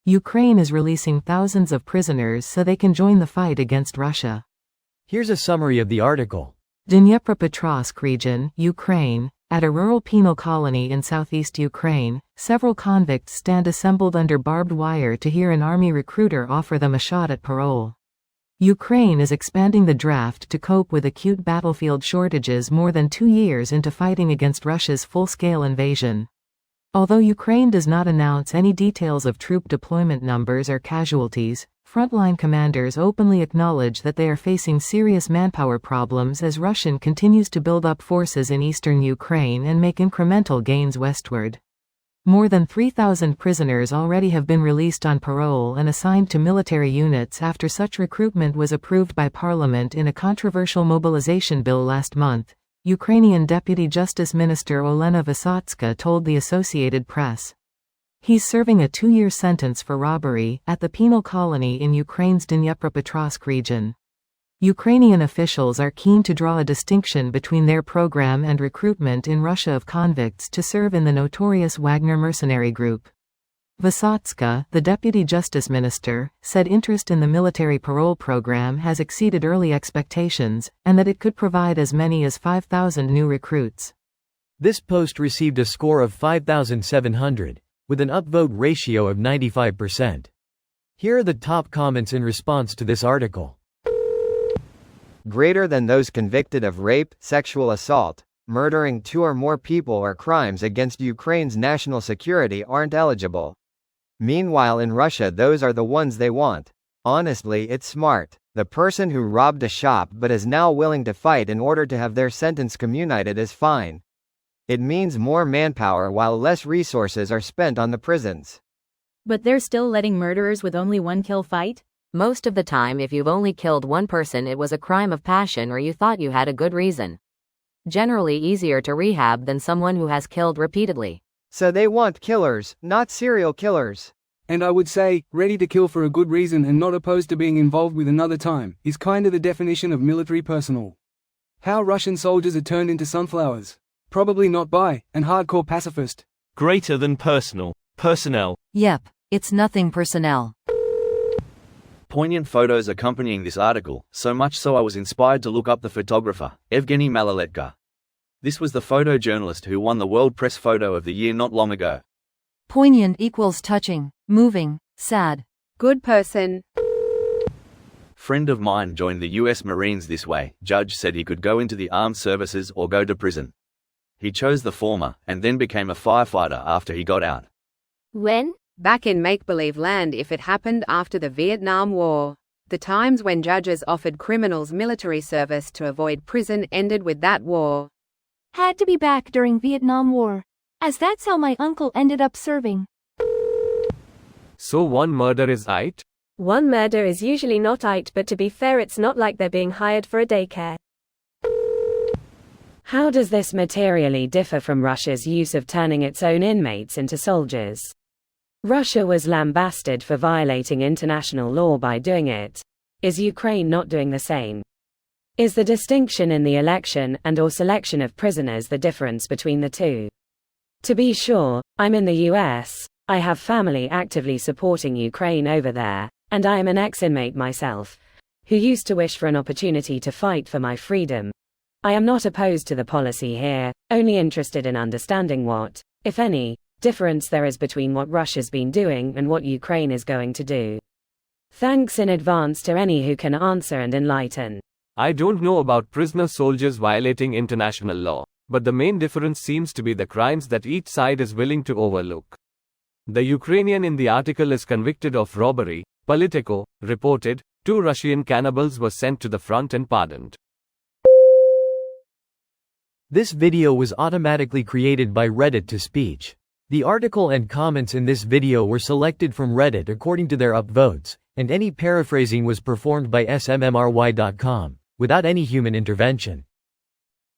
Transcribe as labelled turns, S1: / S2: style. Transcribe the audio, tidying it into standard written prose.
S1: Ukraine is releasing thousands of prisoners so they can join the fight against Russia.
S2: Here's a summary of the article.
S1: Dnipropetrovsk region, Ukraine. At a rural penal colony in southeast Ukraine, several convicts stand assembled under barbed wire to hear an army recruiter offer them a shot at parole. Ukraine is expanding the draft to cope with acute battlefield shortages more than 2 years into fighting against Russia's full-scale invasion. Although Ukraine does not announce any details of troop deployment numbers or casualties, frontline commanders openly acknowledge that they are facing serious manpower problems as Russia continues to build up forces in eastern Ukraine and make incremental gains westward. More than 3,000 prisoners already have been released on parole and assigned to military units after such recruitment was approved by parliament in a controversial mobilization bill last month, Ukrainian Deputy Justice Minister Olena Vysotska told the Associated Press. He's serving a 2-year sentence for robbery at the penal colony in Ukraine's Dnipropetrovsk region. Ukrainian officials are keen to draw a distinction between their program and recruitment in Russia of convicts to serve in the notorious Wagner mercenary group. Vysotska, the Deputy Justice Minister, said interest in the military parole program has exceeded early expectations, and that it could provide as many as 5,000 new recruits.
S2: This post received a score of 5,700, with an upvote ratio of 95%. Here are the top comments in response to this article.
S3: Greater than those convicted of rape, sexual assault, murdering 2 or more people or crimes against Ukraine's national security aren't eligible. Meanwhile in Russia those are the ones they want. Honestly, it's smart. The person who robbed a shop but is now willing to fight in order to have their sentence commuted is fine. It means more manpower while less resources are spent on the prisons.
S4: But they're still letting murderers with only 1 kill fight?
S5: Most of the time if you've only killed one person it was a crime of passion or you thought you had a good reason. Generally easier to rehab than someone who has killed repeatedly.
S3: So they want killers, not serial killers.
S6: And I would say, ready to kill for a good reason and not opposed to being involved with another time, is kinda the definition of military personnel. How Russian soldiers are turned into sunflowers. Probably not by an hardcore pacifist.
S7: Greater than personal. Personnel.
S8: Yep, it's nothing personnel.
S9: Poignant photos accompanying this article, so much so I was inspired to look up the photographer, Evgeny Malaletka. This was the photojournalist who won the World Press Photo of the Year not long ago.
S8: Poignant equals touching, moving, sad.
S10: Good person.
S9: Friend of mine joined the US Marines this way. Judge said he could go into the armed services or go to prison. He chose the former, and then became a firefighter after he got out.
S10: When? Back in make-believe land if it happened after the Vietnam War. The times when judges offered criminals military service to avoid prison ended with that war.
S11: Had to be back during Vietnam War, as that's how my uncle ended up serving.
S12: So one murder is it?
S13: One murder is usually not it, but to be fair it's not like they're being hired for a daycare.
S14: How does this materially differ from Russia's use of turning its own inmates into soldiers? Russia was lambasted for violating international law by doing it. Is Ukraine not doing the same? Is the distinction in the election and/or selection of prisoners the difference between the two? To be sure, I'm in the US, I have family actively supporting Ukraine over there, and I am an ex-inmate myself, who used to wish for an opportunity to fight for my freedom. I am not opposed to the policy here, only interested in understanding what, if any, difference there is between what Russia's been doing and what Ukraine is going to do. Thanks in advance to any who can answer and enlighten.
S12: I don't know about prisoner soldiers violating international law, but the main difference seems to be the crimes that each side is willing to overlook. The Ukrainian in the article is convicted of robbery, Politico reported. 2 Russian cannibals were sent to the front and pardoned.
S2: This video was automatically created by Reddit to Speech. The article and comments in this video were selected from Reddit according to their upvotes, and any paraphrasing was performed by smmry.com, without any human intervention.